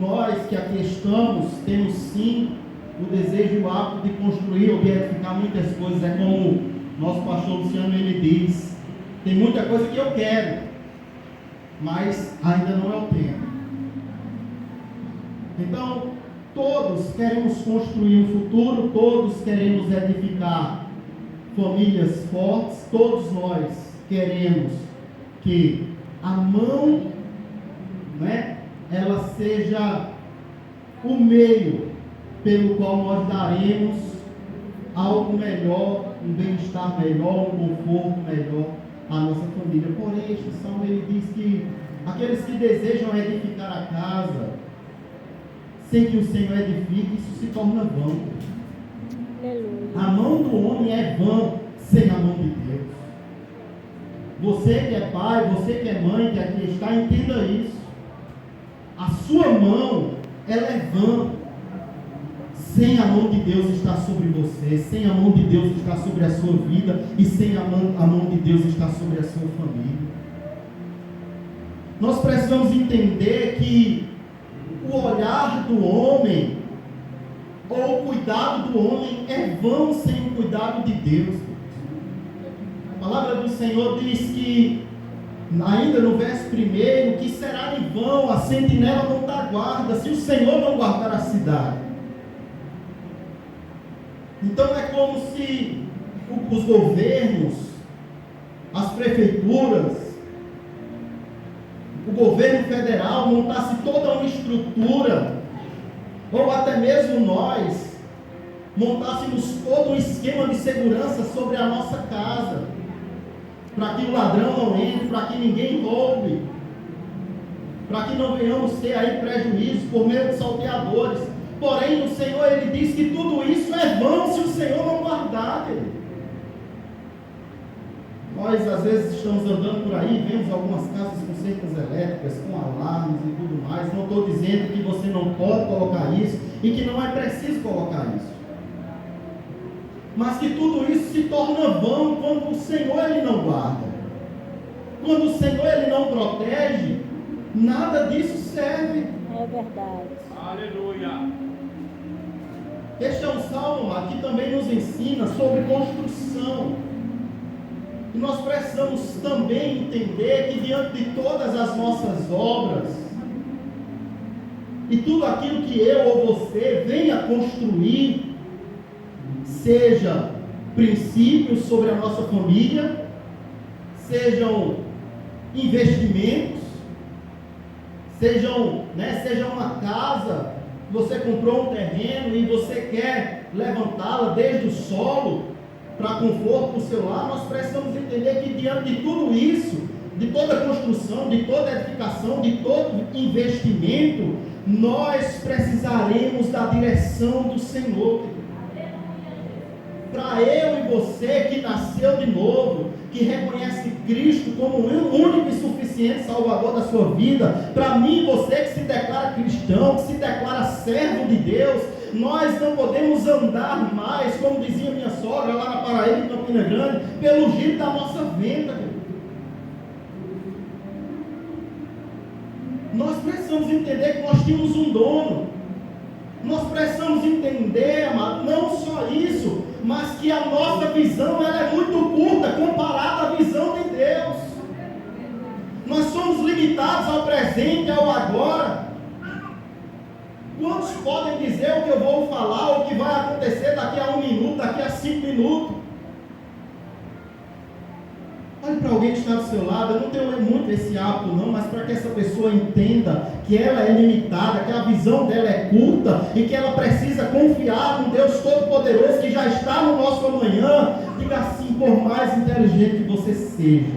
nós que aqui estamos, temos sim o desejo e o hábito de construir ou de edificar muitas coisas. É como nosso pastor Luciano, ele diz, tem muita coisa que eu quero, mas ainda não é o tempo. Então, todos queremos construir um futuro, todos queremos edificar famílias fortes, todos nós queremos que a mão, né, ela seja o meio pelo qual nós daremos algo melhor, um bem-estar melhor, um conforto melhor à nossa família. Porém, este salmo ele diz que aqueles que desejam edificar a casa sem que o Senhor edifique, isso se torna vão. Aleluia. A mão do homem é vã sem a mão de Deus. Você que é pai, você que é mãe, que aqui está, entenda isso. A sua mão, ela é vã sem a mão de Deus estar sobre você, sem a mão de Deus estar sobre a sua vida e sem a mão de Deus estar sobre a sua família. Nós precisamos entender que o olhar do homem ou o cuidado do homem é vão sem o cuidado de Deus. A palavra do Senhor diz que, ainda no verso 1, que será em vão a sentinela não dá guarda, se o Senhor não guardar a cidade. Então é como se os governos, as prefeituras, o governo federal montasse toda uma estrutura, ou até mesmo nós montássemos todo um esquema de segurança sobre a nossa casa, para que o ladrão não entre, para que ninguém roube, para que não venhamos ter aí prejuízo por meio de salteadores. Porém, o Senhor, ele diz que tudo isso é vão se o Senhor não guardar, querido. Nós, às vezes, estamos andando por aí, vemos algumas casas com cercas elétricas, com alarmes e tudo mais. Não estou dizendo que você não pode colocar isso e que não é preciso colocar isso. Mas que tudo isso se torna vão quando o Senhor, ele não guarda. Quando o Senhor, ele não protege, nada disso serve. É verdade. Aleluia. Este é um salmo que também nos ensina sobre construção. E nós precisamos também entender que diante de todas as nossas obras, e tudo aquilo que eu ou você venha construir, seja princípios sobre a nossa família, sejam investimentos, seja uma casa, você comprou um terreno e você quer levantá-la desde o solo para conforto do seu lar, nós precisamos entender que diante de tudo isso, de toda construção, de toda edificação, de todo investimento, nós precisaremos da direção do Senhor. Para eu e você que nasceu de novo, que reconhece Cristo como o único e suficiente Salvador da sua vida, para mim e você que se declara cristão, que se declara servo de Deus, nós não podemos andar mais, como dizia minha sogra lá na Paraíba, em Campina Grande, pelo giro da nossa venda. Nós precisamos entender que nós tínhamos um dono. Nós precisamos entender, amado, não só isso, mas que a nossa visão ela é muito curta comparada à visão de Deus. Nós somos limitados ao presente, ao agora. Quantos podem dizer o que eu vou falar, o que vai acontecer daqui a 1 minuto, daqui a 5 minutos? Olhe para alguém que está do seu lado. Eu não tenho muito esse hábito não, mas para que essa pessoa entenda que ela é limitada, que a visão dela é curta e que ela precisa confiar no Deus Todo-Poderoso que já está no nosso amanhã. Diga assim: por mais inteligente que você seja,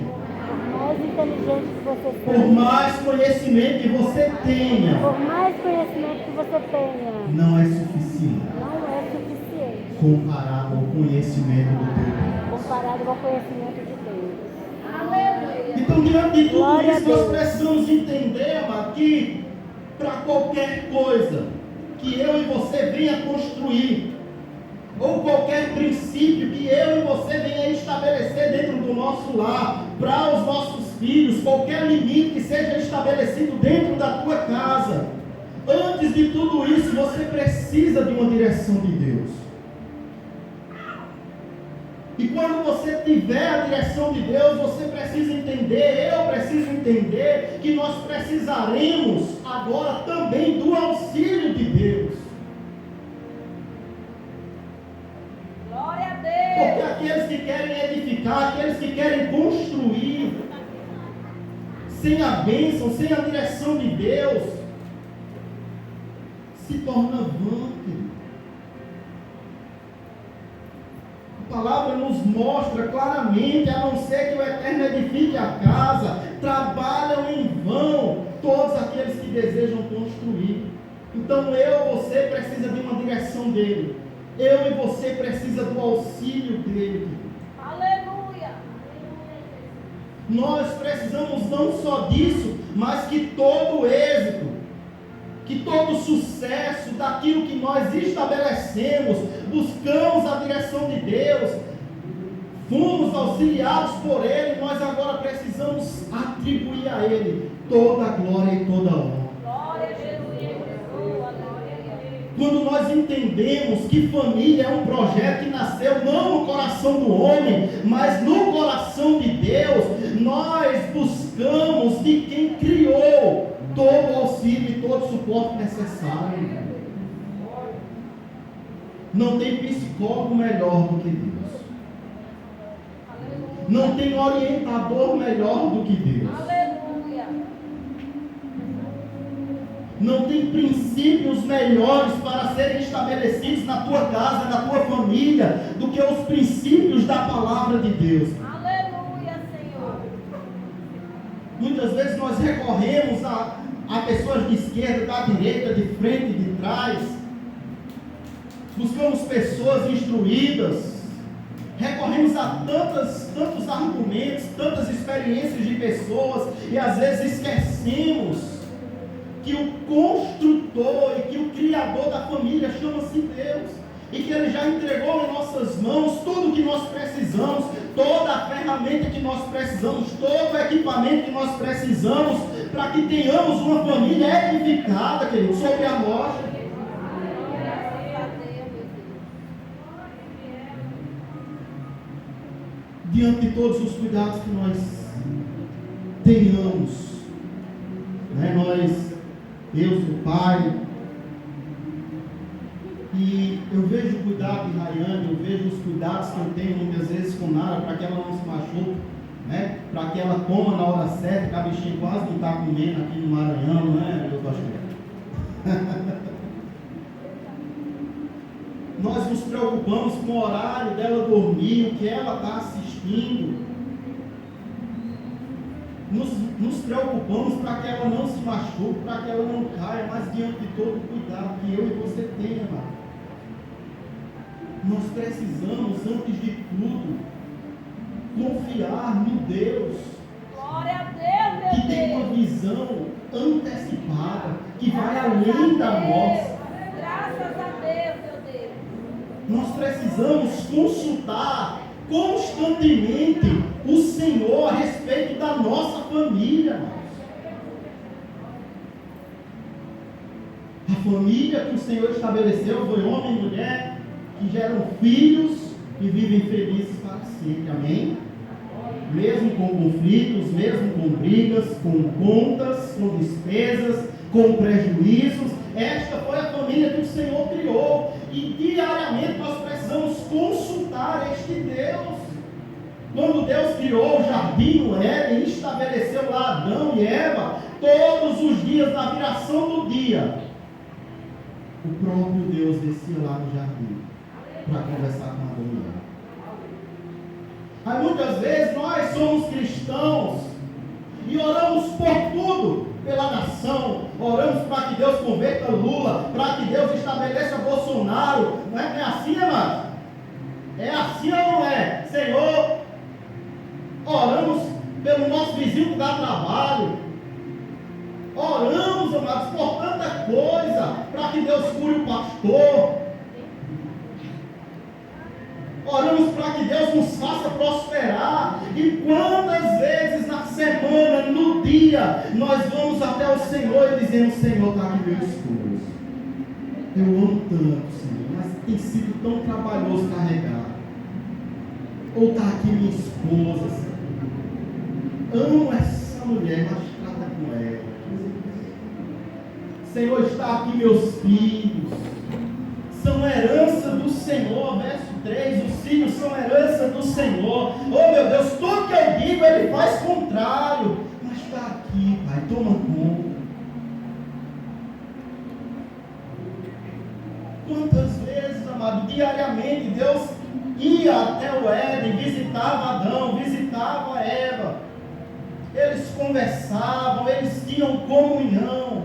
Mais inteligente que você por seja, mais conhecimento que você tenha, por mais conhecimento que você tenha, não é suficiente não é suficiente comparado ao conhecimento do Deus. comparado com o conhecimento de Deus. Então, diante de tudo Glória a isso, nós Deus. precisamos entender, amado, que para qualquer coisa que eu e você venha construir, ou qualquer princípio que eu e você venha estabelecer dentro do nosso lar, para os nossos filhos, qualquer limite que seja estabelecido dentro da tua casa, antes de tudo isso, você precisa de uma direção de Deus. E quando você tiver a direção de Deus, você precisa entender, eu preciso entender, que nós precisaremos agora também do auxílio de Deus. Glória a Deus. Porque aqueles que querem edificar, aqueles que querem construir, sem a bênção, sem a direção de Deus, se torna vã, querido. A palavra nos mostra claramente, a não ser que o Eterno edifique a casa, trabalham em vão todos aqueles que desejam construir. Então você precisa de uma direção dele. Eu e você precisa do auxílio dele. Aleluia. Nós precisamos não só disso, mas que todo o êxito, que todo o sucesso daquilo que nós estabelecemos, buscamos a direção de Deus, fomos auxiliados por Ele, nós agora precisamos atribuir a Ele toda a glória e toda a honra. Glória a Jesus. Quando nós entendemos que família é um projeto que nasceu não no coração do homem, mas no coração de Deus, nós buscamos de quem criou todo o auxílio e todo o suporte necessário. Não tem psicólogo melhor do que Deus. Não tem orientador melhor do que Deus. Aleluia. Não tem princípios melhores para serem estabelecidos na tua casa, na tua família, do que os princípios da palavra de Deus. Aleluia, Senhor. Muitas vezes nós recorremos a pessoas de esquerda, da direita, de frente, de trás. Buscamos pessoas instruídas. Recorremos a tantos argumentos, tantas experiências de pessoas, e às vezes esquecemos que o construtor e que o criador da família chama-se Deus, e que Ele já entregou em nossas mãos tudo o que nós precisamos, toda a ferramenta que nós precisamos, todo o equipamento que nós precisamos, para que tenhamos uma família edificada, querido, sobre a rocha. Diante de todos os cuidados que nós tenhamos, Deus, o Pai, e eu vejo o cuidado de Rayane, eu vejo os cuidados que eu tenho muitas vezes com Nara, para que ela não se machuque, para que ela coma na hora certa, que a bichinha quase não está comendo aqui no Maranhão, meu pastor? Nós nos preocupamos com o horário dela dormir, o que ela está assistindo. Nos preocupamos para que ela não se machuque, para que ela não caia, mas diante de todo o cuidado que eu e você tem, amado. Nós precisamos, antes de tudo, confiar no Deus. Glória a Deus, meu que tem uma visão antecipada, que vai além da nossa. Graças a Deus, meu Deus. Nós precisamos consultar constantemente o Senhor a respeito da nossa família. A família que o Senhor estabeleceu foi homem e mulher que geram filhos e vivem felizes para sempre. Amém? Mesmo com conflitos, mesmo com brigas, com contas, com despesas, com prejuízos, esta foi a família que o Senhor criou, e diariamente nós precisamos consultar este Deus. Quando Deus criou o jardim no Éden e estabeleceu lá Adão e Eva, todos os dias, na viração do dia, o próprio Deus descia lá no jardim para conversar com Adão e Eva. Aí muitas vezes nós somos cristãos e oramos por tudo, pela nação, oramos para que Deus converta Lula, para que Deus estabeleça Bolsonaro. Não é assim, amado? É assim ou não é? Senhor, oramos pelo nosso vizinho que dá trabalho, oramos, amados, por tanta coisa, para que Deus cure o pastor. Oramos para que Deus nos faça prosperar. E quantas vezes na semana, no dia, nós vamos até o Senhor e dizemos: Senhor, está aqui meus escuros. Eu amo tanto, Senhor, mas tem sido tão trabalhoso carregar. Ou está aqui minha esposa, Senhor. Amo essa mulher, mas trata com ela. Senhor, está aqui meus filhos. São herança do Senhor, verso 3, os filhos são herança do Senhor. Oh meu Deus, tudo que eu digo Ele faz contrário. Mas está aqui, Pai, toma conta. Quantas vezes, amado, diariamente Deus ia até o Éden, visitava Adão, visitava Eva. Eles conversavam, eles tinham comunhão.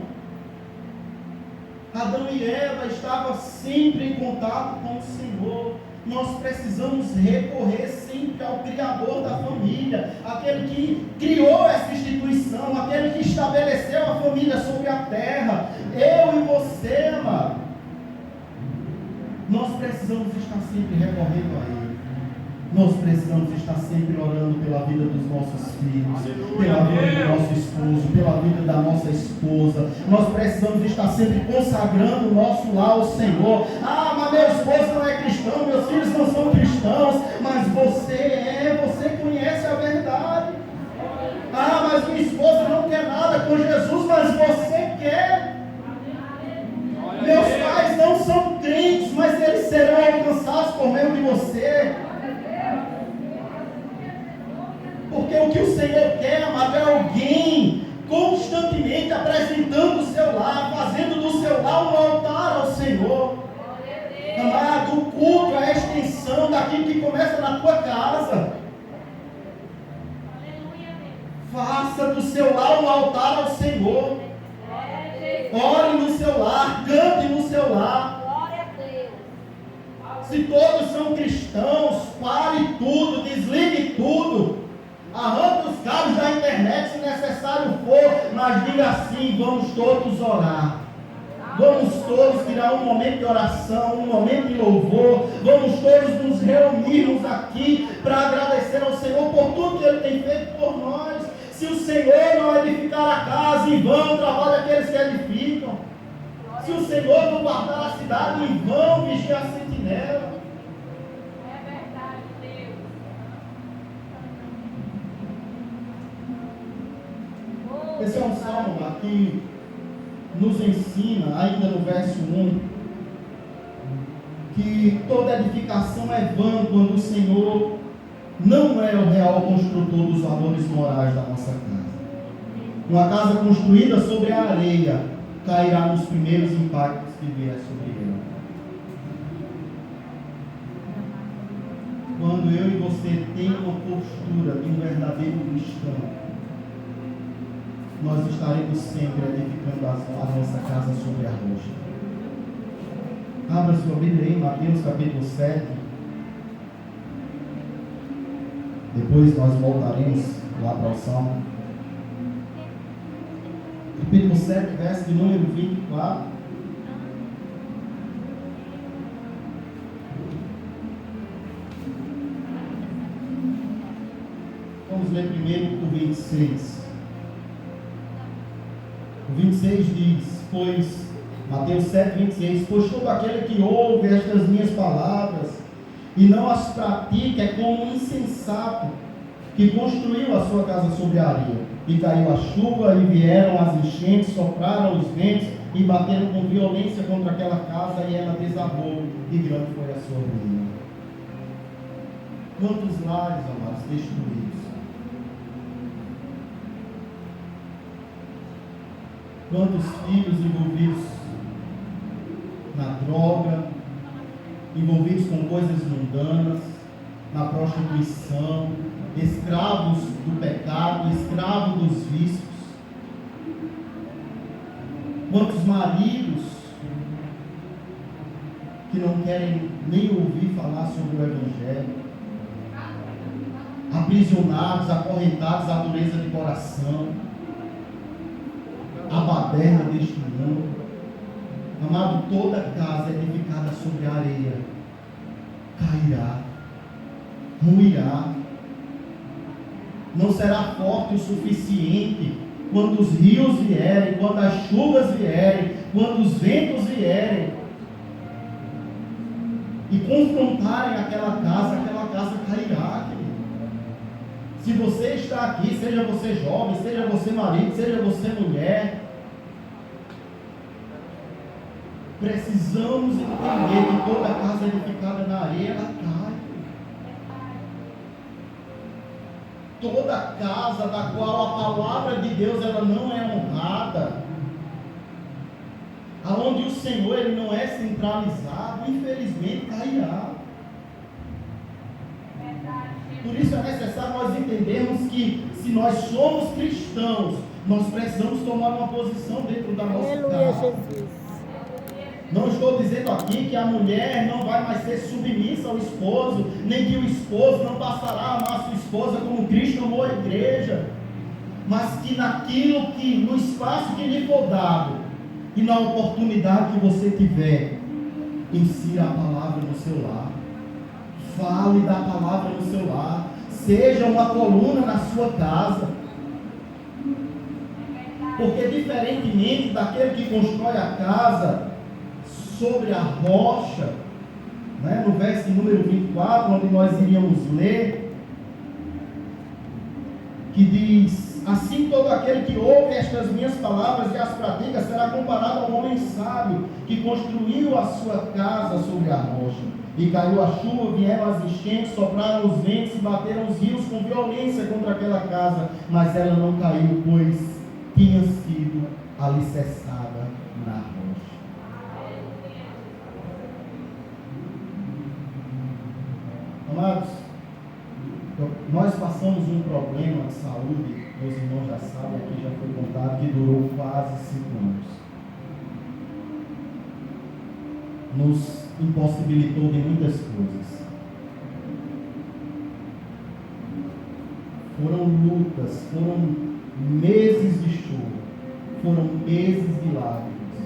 Adão e Eva estavam sempre em contato com o Senhor. Nós precisamos recorrer sempre ao Criador da família, aquele que criou essa instituição, aquele que estabeleceu a família sobre a terra. Eu e você, amado, nós precisamos estar sempre recorrendo a Ele. Nós precisamos estar sempre orando pela vida dos nossos filhos, pela vida do nosso esposo, pela vida da nossa esposa. Nós precisamos estar sempre consagrando o nosso lar ao Senhor. Ah, mas meu esposo não é cristão, meus filhos não são cristãos, mas você conhece a verdade. Ah, mas minha esposa não quer nada com Jesus, mas você quer. Meus pais não são crentes, mas eles serão alcançados por meio de você. Porque o que o Senhor quer, amado, é alguém constantemente apresentando o seu lar, fazendo do seu lar um altar ao Senhor. Amado, o culto é a extensão daquilo que começa na tua casa. Faça do seu lar um altar ao Senhor. Ore no seu lar, cante no seu lar. Se todos são cristãos, pare tudo, desligue tudo. Arranque os cabos da internet se necessário for, mas diga assim: vamos todos orar. Vamos todos tirar um momento de oração, um momento de louvor. Vamos todos nos reunirmos aqui para agradecer ao Senhor por tudo que Ele tem feito por nós. Se o Senhor não edificar a casa, em vão trabalha aqueles que edificam. Se o Senhor não guardar a cidade, em vão vigia a sentinela. Esse é um salmo que nos ensina, ainda no verso 1, que toda edificação é vã quando o Senhor não é o real construtor dos valores morais da nossa casa. Uma casa construída sobre a areia cairá nos primeiros impactos que vier sobre ela. Quando eu e você temos uma postura de um verdadeiro cristão, nós estaremos sempre edificando a nossa casa sobre a rocha. Abra sua Bíblia aí, Mateus capítulo 7. Depois nós voltaremos lá para o Salmo. Capítulo 7, verso de número 24. Vamos ler primeiro o 26. O 26 diz, Mateus 7, 26, pois todo aquele que ouve estas minhas palavras e não as pratica é como um insensato que construiu a sua casa sobre a areia. E caiu a chuva, e vieram as enchentes, sopraram os ventos e bateram com violência contra aquela casa, e ela desabou, e grande foi a sua ruína. Quantos lares, amados, destruídos? Quantos filhos envolvidos na droga, envolvidos com coisas mundanas, na prostituição, escravos do pecado, escravos dos vícios. Quantos maridos que não querem nem ouvir falar sobre o Evangelho, aprisionados, acorrentados à dureza de coração, a baderna deste mundo. Amado, toda casa edificada sobre a areia cairá, ruirá, não será forte o suficiente quando os rios vierem, quando as chuvas vierem, quando os ventos vierem. confrontarem aquela casa cairá, querido. Se você está aqui, seja você jovem, seja você marido, seja você mulher, precisamos entender que toda casa edificada na areia, ela cai. Toda casa da qual a palavra de Deus ela não é honrada, aonde o Senhor ele não é centralizado, infelizmente cairá. Por isso é necessário nós entendermos que se nós somos cristãos, nós precisamos tomar uma posição dentro da nossa Aleluia, casa. Jesus. Não estou dizendo aqui que a mulher não vai mais ser submissa ao esposo, nem que o esposo não passará a amar sua esposa como Cristo amou a igreja, mas que naquilo que, no espaço que lhe for dado, e na oportunidade que você tiver, insira a palavra no seu lar, fale da palavra no seu lar, seja uma coluna na sua casa, porque diferentemente daquele que constrói a casa sobre a rocha, né, no verso número 24, onde nós iríamos ler, que diz: assim todo aquele que ouve estas minhas palavras e as pratica será comparado ao homem sábio que construiu a sua casa sobre a rocha. E caiu a chuva, vieram as enchentes, sopraram os ventos e bateram os rios com violência contra aquela casa, mas ela não caiu, pois tinha sido alicerçada na rocha. Amados, nós passamos um problema de saúde, meus irmãos já sabem, aqui já foi contado, que durou quase 5 anos. Nos impossibilitou de muitas coisas. Foram lutas, foram meses de choro, foram meses de lágrimas,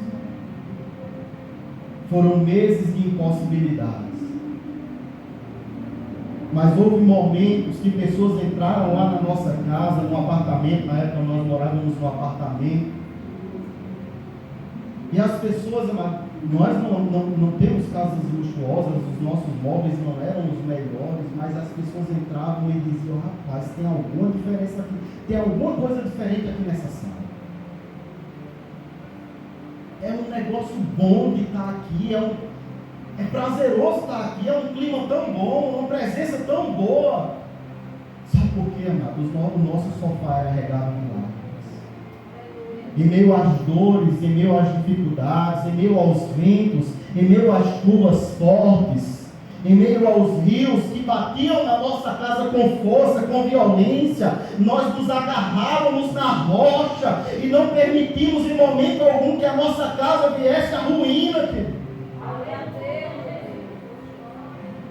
foram meses de impossibilidades. Mas houve momentos que pessoas entraram lá na nossa casa, no apartamento, na época nós morávamos no apartamento, e as pessoas, nós não temos casas luxuosas, os nossos móveis não eram os melhores, mas as pessoas entravam e diziam: rapaz, tem alguma diferença aqui, tem alguma coisa diferente aqui nessa sala. É um negócio bom de estar aqui, é prazeroso estar aqui, é um clima tão bom, uma presença tão boa. Sabe por quê, amados? O nosso sofá era regado de lágrimas. Em meio às dores, em meio às dificuldades, em meio aos ventos, em meio às chuvas fortes, em meio aos rios que batiam na nossa casa com força, com violência, nós nos agarrávamos na rocha e não permitimos em momento algum que a nossa casa viesse à ruína, querido.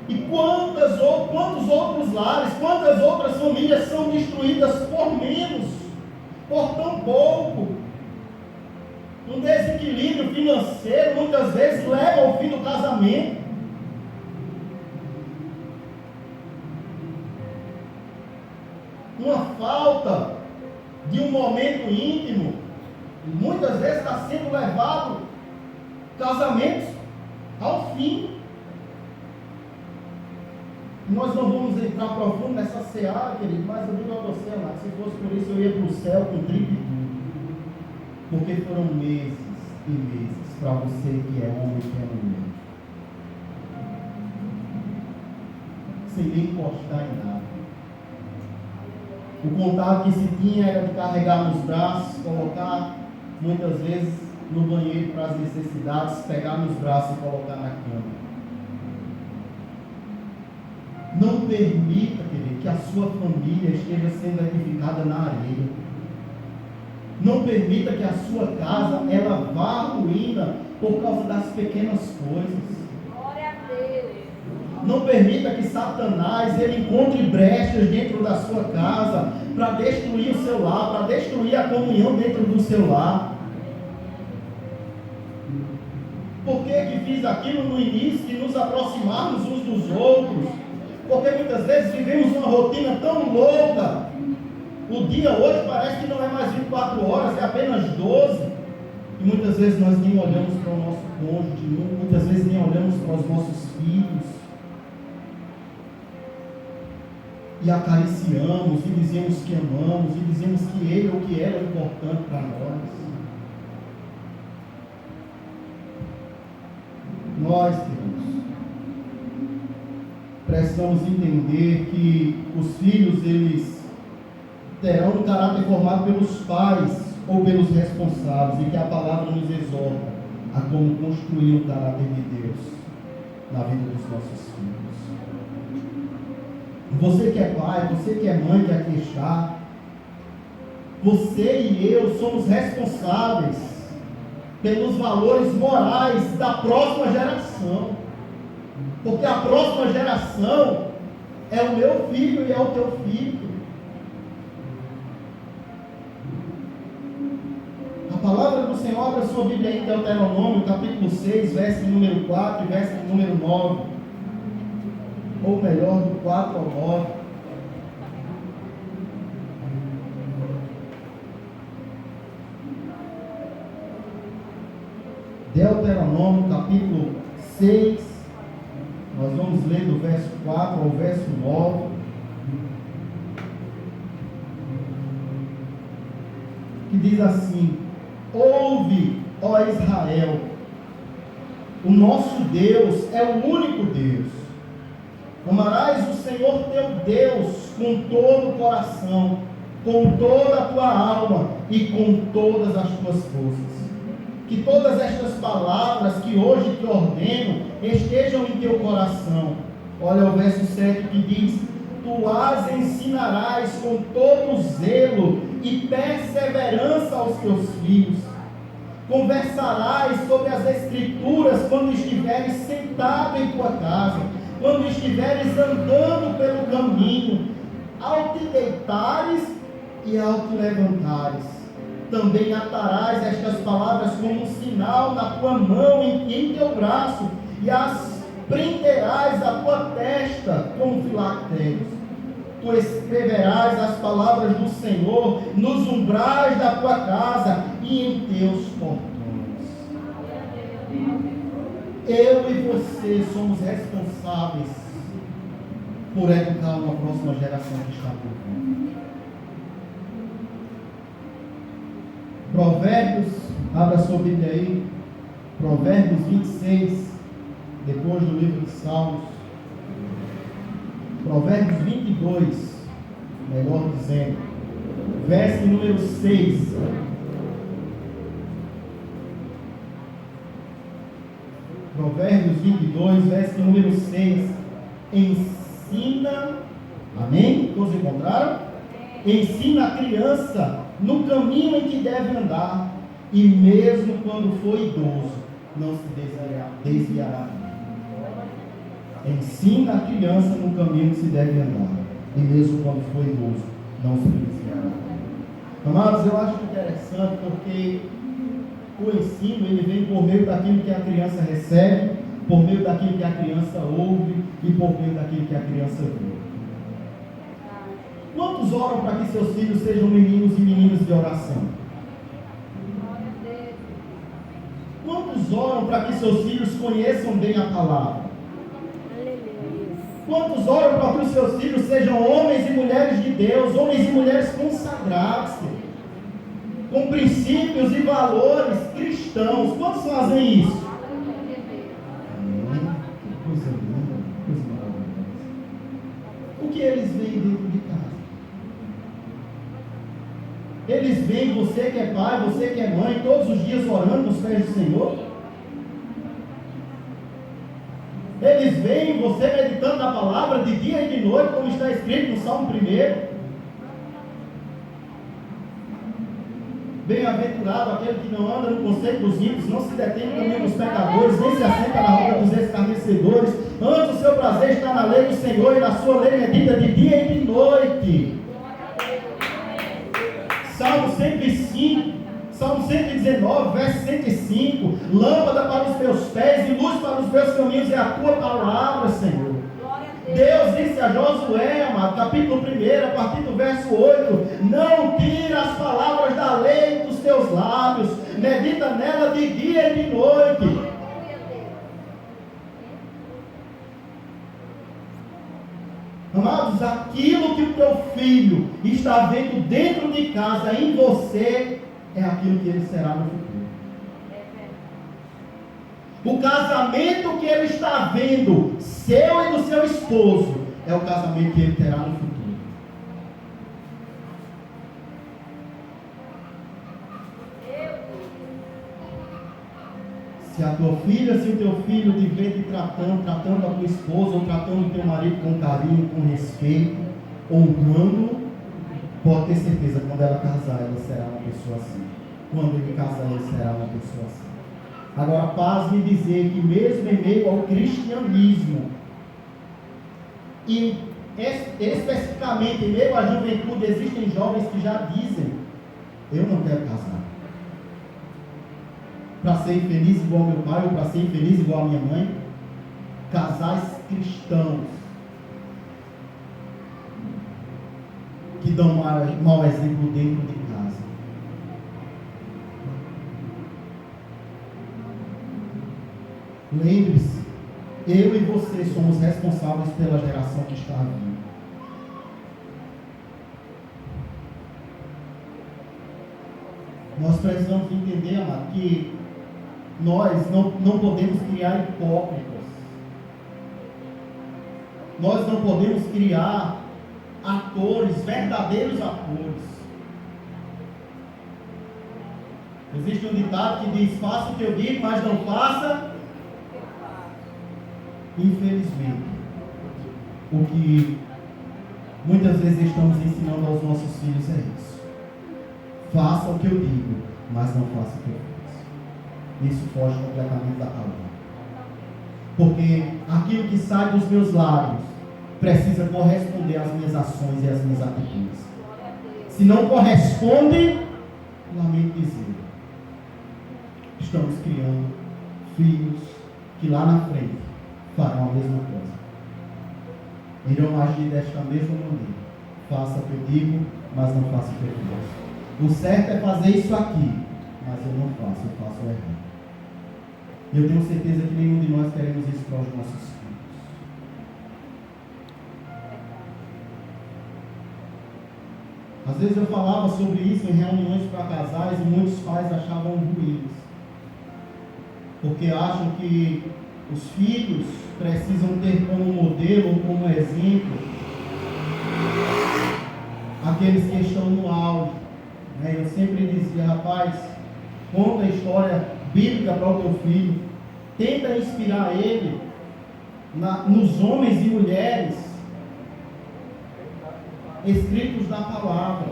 E quantos outros lares, quantas outras famílias são destruídas por menos, por tão pouco. Um desequilíbrio financeiro muitas vezes leva ao fim do casamento. Uma falta de um momento íntimo muitas vezes está sendo levado casamentos ao fim. Nós não vamos entrar profundo nessa seara, querido, mas eu digo a você, amado, se fosse por isso eu ia para o céu com trigo e tudo. Porque foram meses e meses para você que é homem e que é mulher, sem nem encostar em nada. O contato que se tinha era de carregar nos braços, colocar muitas vezes no banheiro para as necessidades, pegar nos braços e colocar na cama. Não permita, querido, que a sua família esteja sendo edificada na areia. Não permita que a sua casa ela vá à ruína por causa das pequenas coisas. Glória a Deus. Não permita que Satanás ele encontre brechas dentro da sua casa para destruir o seu lar, para destruir a comunhão dentro do seu lar. Por que fiz aquilo no início, de nos aproximarmos uns dos outros? Porque muitas vezes vivemos uma rotina tão louca. O dia hoje parece que não é mais 24 horas, é apenas 12. E muitas vezes nós nem olhamos para o nosso cônjuge, muitas vezes nem olhamos para os nossos filhos e acariciamos e dizemos que amamos e dizemos que ele ou que ela é importante para nós. Nós, Deus, precisamos entender que os filhos, eles terão um caráter formado pelos pais ou pelos responsáveis, e que a palavra nos exorta a como construir o caráter de Deus na vida dos nossos filhos. Você que é pai, você que é mãe, que aqui está, você e eu somos responsáveis pelos valores morais da próxima geração, porque a próxima geração é o meu filho e é o teu filho. A palavra do Senhor, abra sua Bíblia em Deuteronômio, capítulo 6, verso número 4 e verso número 9. Ou melhor, do 4 ao 9. Deuteronômio, capítulo 6. Nós vamos ler do verso 4 ao verso 9. Que diz assim: ouve, ó Israel, o nosso Deus é o único Deus. Amarás o Senhor teu Deus com todo o coração, com toda a tua alma e com todas as tuas forças. Que todas estas palavras que hoje te ordeno estejam em teu coração. Olha o verso 7 que diz: tu as ensinarás com todo zelo e perseverança aos teus filhos. Conversarás sobre as Escrituras quando estiveres sentado em tua casa, quando estiveres andando pelo caminho, ao te deitares e ao te levantares. Também atarás estas palavras como um sinal na tua mão e em teu braço, e as prenderás à tua testa como filactérios. Tu escreverás as palavras do Senhor nos umbrais da tua casa e em teus portões. Eu e você somos responsáveis por educar uma próxima geração que está por vir. Provérbios, abra sua Bíblia aí, Provérbios 26, depois do livro de Salmos. Provérbios 22, melhor dizendo, verso número 6. Provérbios 22, verso número 6. Ensina, amém? Todos encontraram? Ensina a criança no caminho em que deve andar, e mesmo quando for idoso, não se desviará. Ensina a criança no caminho que se deve andar, e mesmo quando for idoso, não se desviará. Amados, eu acho interessante porque o ensino ele vem por meio daquilo que a criança recebe, por meio daquilo que a criança ouve e por meio daquilo que a criança vê. Quantos oram para que seus filhos sejam meninos e meninas de oração? Quantos oram para que seus filhos conheçam bem a palavra? Quantos oram para que os seus filhos sejam homens e mulheres de Deus, homens e mulheres consagrados, com princípios e valores cristãos? Quantos fazem isso? Que coisa linda, coisa maravilhosa. O que eles veem dentro de casa? Eles veem você que é pai, você que é mãe, todos os dias orando nos pés do Senhor? Eles veem você meditando na palavra de dia e de noite, como está escrito no Salmo 1? Bem-aventurado aquele que não anda no conselho dos ímpios, não se detém no caminho dos pecadores, nem se assenta na roda dos escarnecedores. Antes o seu prazer está na lei do Senhor, e na sua lei medita de dia e de noite. Salmo 105, Salmo 119, verso 105. Lâmpada para os meus pés e luz para os meus caminhos é a tua palavra, Senhor. Deus disse a Josué, amado, capítulo 1, a partir do verso 8: não tira as palavras da lei dos teus lábios, medita nela de dia e de noite. Amados, aquilo que o teu filho está vendo dentro de casa em você, é aquilo que ele será no futuro. O casamento que ele está vendo, seu e do seu esposo, é o casamento que ele terá no futuro. Se a tua filha, se o teu filho te vê te tratando a tua esposa, ou tratando o teu marido com carinho, com respeito, honrando, pode ter certeza, quando ela casar, ela será uma pessoa assim. Quando ele casar, ele será uma pessoa assim. Agora, pasme dizer que mesmo em meio ao cristianismo, e especificamente em meio à juventude, existem jovens que já dizem: eu não quero casar. Para ser infeliz igual ao meu pai, ou para ser infeliz igual a minha mãe. Casais cristãos que dão mau exemplo dentro de casa. Lembre-se, eu e você somos responsáveis pela geração que está vindo. Nós precisamos entender, amado, que nós não podemos criar hipócritas. Nós não podemos criar atores, verdadeiros atores. Existe um ditado que diz: faça o que eu digo, mas não faça. Infelizmente, o que muitas vezes estamos ensinando aos nossos filhos é isso. Faça o que eu digo, mas não faça o que eu faço. Isso foge completamente da palavra. Porque aquilo que sai dos meus lábios precisa corresponder às minhas ações e às minhas atitudes. Se não corresponde, lamento dizer, estamos criando filhos que lá na frente farão a mesma coisa. Irão agir desta mesma maneira. Faça o que eu digo, mas não faça o que eu faço. O certo é fazer isso aqui, mas eu não faço, eu faço o errado. E eu tenho certeza que nenhum de nós queremos isso para os nossos filhos. Às vezes eu falava sobre isso em reuniões para casais e muitos pais achavam ruins, porque acham que os filhos precisam ter como modelo ou como exemplo aqueles que estão no auge. Eu sempre dizia: rapaz, conta a história bíblica para o teu filho, tenta inspirar ele nos homens e mulheres escritos da palavra,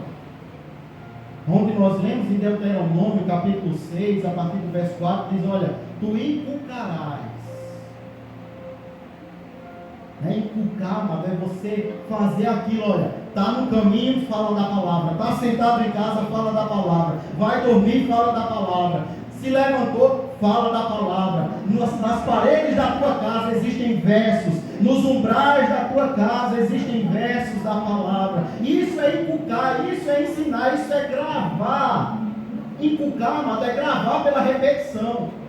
onde nós lemos em Deuteronômio capítulo 6, a partir do verso 4, diz: olha, tu inculcarás. Inculcar, mas é você fazer aquilo, olha, está no caminho, fala da palavra, está sentado em casa, fala da palavra, vai dormir, fala da palavra, se levantou, fala da palavra, nas paredes da tua casa existem versos, nos umbrais da tua casa existem versos da palavra. Isso é inculcar, isso é ensinar, isso é gravar. Inculcar, mas é gravar pela repetição.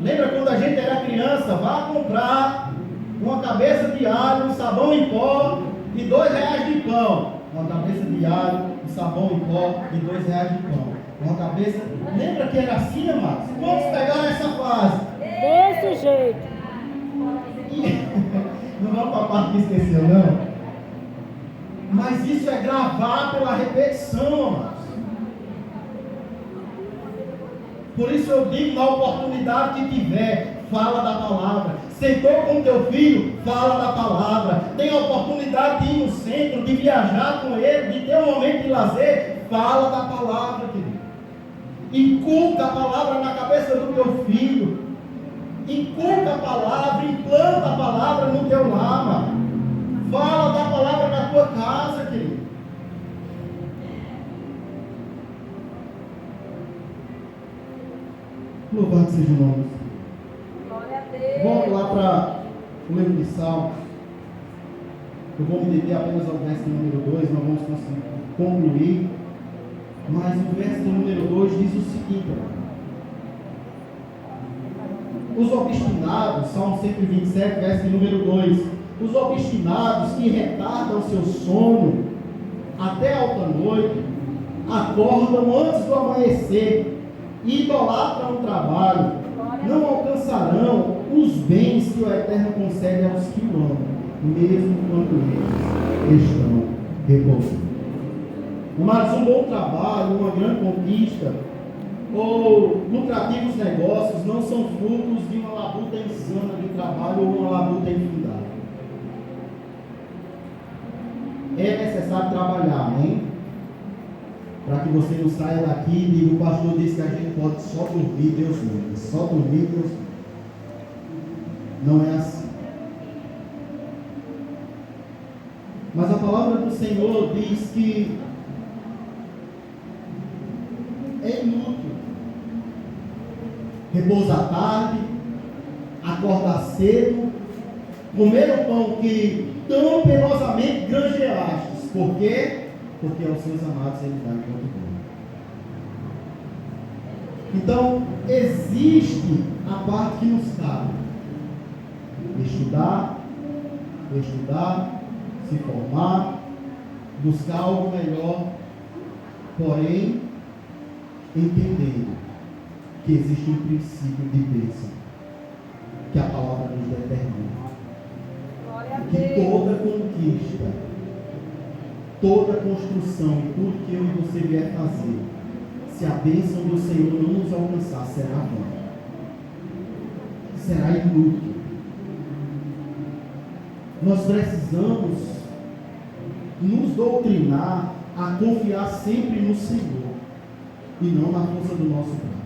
Lembra quando a gente era criança? Vá comprar uma cabeça de alho, um sabão em pó e R$2 de pão. Uma cabeça de alho, um sabão em pó e R$2 de pão. Uma cabeça. Lembra que era assim, amados? Quantos pegaram essa fase? Desse jeito. Não vamos para a parte que esqueceu, não. Mas isso é gravar pela repetição, amados. Por isso eu digo, na oportunidade que tiver, fala da palavra. Sentou com teu filho, fala da palavra. Tem a oportunidade de ir no centro, de viajar com ele, de ter um momento de lazer, fala da palavra, querido. Inculca a palavra na cabeça do teu filho. Inculca a palavra, implanta a palavra no teu lar, mano. Fala da palavra na tua casa, querido. Louvado seja o nome do Senhor. Glória a Deus. Vamos lá para o livro de Salmos. Eu vou me deter apenas ao verso número 2, nós vamos conseguir concluir. Mas o verso número 2 diz o seguinte: os obstinados, Salmo 127, verso número 2. os obstinados que retardam seu sono até alta noite, acordam antes do amanhecer, idolatram o trabalho, não alcançarão os bens que o Eterno concede aos que o amam, mesmo quando eles estão repousando. Mas um bom trabalho, uma grande conquista, ou lucrativos negócios não são frutos de uma labuta insana de trabalho ou uma labuta infindável. É necessário trabalhar, amém? Para que você não saia daqui e diga, o pastor disse que a gente pode só dormir, Deus livre. Só dormir, Deus livre. Não é assim. Mas a palavra do Senhor diz que é inútil repousar tarde, acordar cedo, comer o pão que tão penosamente granjeastes. Por quê? Porque aos seus amados ele dá enquanto bom. Então, existe a parte que nos cabe: estudar, se formar, buscar algo melhor, porém, entendendo que existe um princípio de bênção que a palavra nos determina. Que toda conquista, toda construção e tudo que eu e você vier fazer, se a bênção do Senhor não nos alcançar, será vã, será inútil. Nós precisamos nos doutrinar a confiar sempre no Senhor e não na força do nosso braço.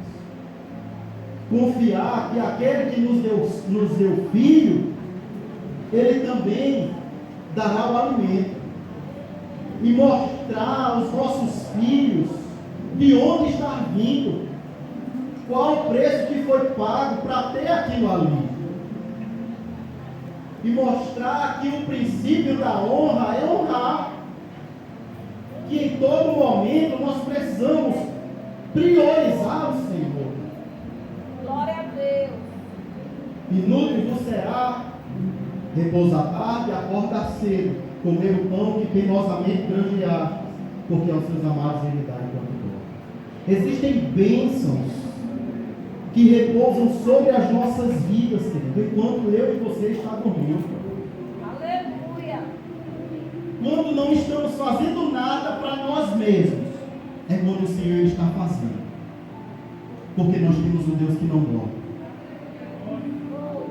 Confiar que aquele que nos deu filho, ele também dará o alimento. E mostrar aos nossos filhos de onde está vindo, qual o preço que foi pago para ter aquilo ali. E mostrar que o princípio da honra é honrar. Que em todo momento nós precisamos priorizar o Senhor. Glória a Deus. Inútil vos será repousar tarde e acordar cedo, comer o pão que penosamente granjeaste, porque aos seus amados ele dá enquanto dorme. Existem bênçãos que repousam sobre as nossas vidas, querido, enquanto eu e você está dormindo. Aleluia. Quando não estamos fazendo nada para nós mesmos, é quando o Senhor está fazendo. Porque nós temos um Deus que não dorme.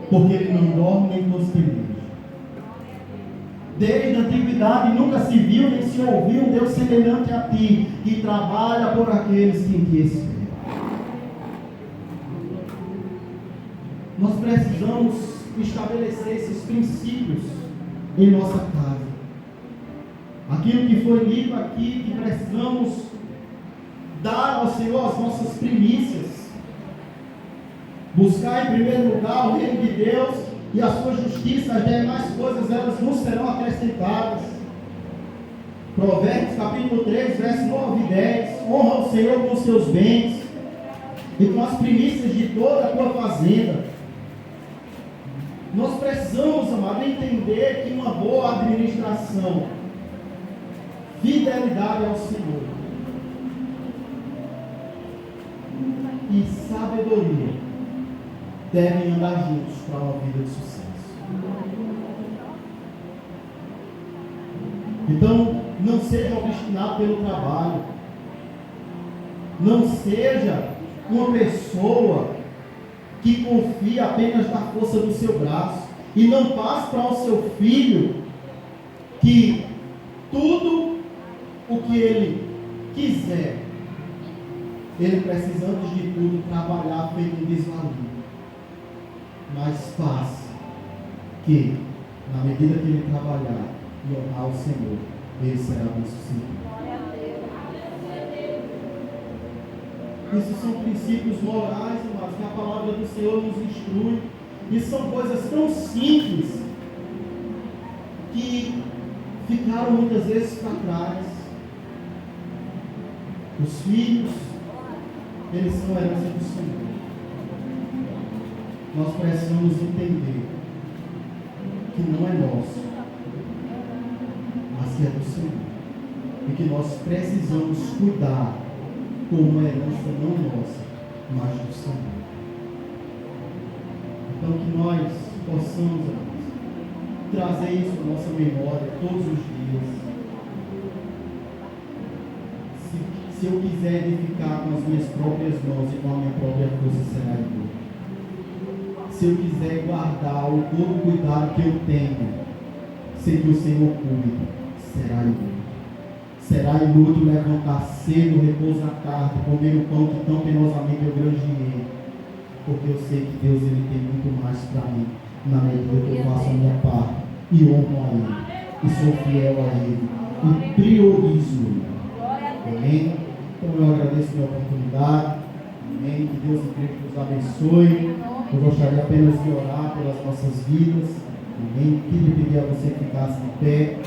Porque Ele não dorme nem conspira. Desde a antiguidade nunca se viu nem se ouviu um Deus semelhante a ti, que trabalha por aqueles que em ti esperam. Nós precisamos estabelecer esses princípios em nossa casa. Aquilo que foi lido aqui, que precisamos dar ao Senhor as nossas primícias. Buscar em primeiro lugar o reino de Deus e a sua justiça, as demais coisas elas nos serão acrescentadas. Provérbios capítulo 3, versos 9 e 10. Honra o Senhor com os seus bens e com as primícias de toda a tua fazenda. Nós precisamos, amado, entender que uma boa administração, fidelidade ao Senhor e sabedoria devem andar juntos para uma vida de sucesso. Então, não seja obstinado pelo trabalho. Não seja uma pessoa que confia apenas na força do seu braço. E não passe para o seu filho que tudo o que ele quiser, ele precisa antes de tudo trabalhar feito um desvalido. Mas faça que, na medida que ele trabalhar e honrar o Senhor, ele será bem sucedido. Isso são princípios morais, mas que a palavra do Senhor nos instrui. E são coisas tão simples que ficaram muitas vezes para trás. Os filhos, eles são herança do Senhor. Nós precisamos entender que que não é nosso, mas que é do Senhor. E que nós precisamos cuidar como uma herança não nossa, mas do Senhor. Então que nós possamos, amados, trazer isso à nossa memória todos os dias. Se eu quiser edificar com as minhas próprias mãos e com a minha própria força, será inútil. Se eu quiser guardar todo o cuidado que eu tenho, sem que o Senhor cuide, será inútil. Será inútil levantar cedo, repousar tarde, comer o pão que tão penosamente eu granjeei, porque eu sei que Deus ele tem muito mais para mim, na medida que eu faço a minha parte, e honro a Ele, e sou fiel a Ele, e priorizo Ele. Amém? Então eu agradeço a minha oportunidade. Amém? Que Deus em Cristo nos abençoe. Eu gostaria apenas de orar pelas nossas vidas. Amém? Queria pedir a você que ficasse em pé.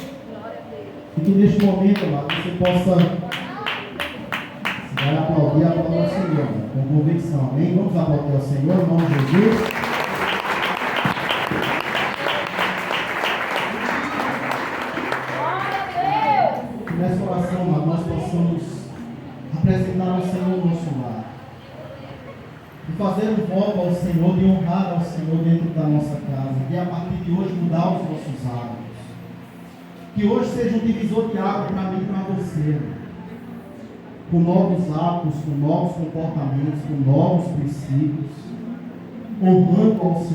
E que neste momento, amado, você possa, se vai aplaudir, aplaudir ao Senhor, com convicção. Amém? Vamos aplaudir ao Senhor, em nome de Jesus. Que nessa oração, amado, nós possamos apresentar ao Senhor o nosso lar. E fazer um voto ao Senhor, de honrar ao Senhor dentro da nossa casa. E a partir de hoje mudar os nossos hábitos. Que hoje seja um divisor de água para mim e para você. Com novos hábitos, com novos comportamentos, com novos princípios. Honrando ao Senhor.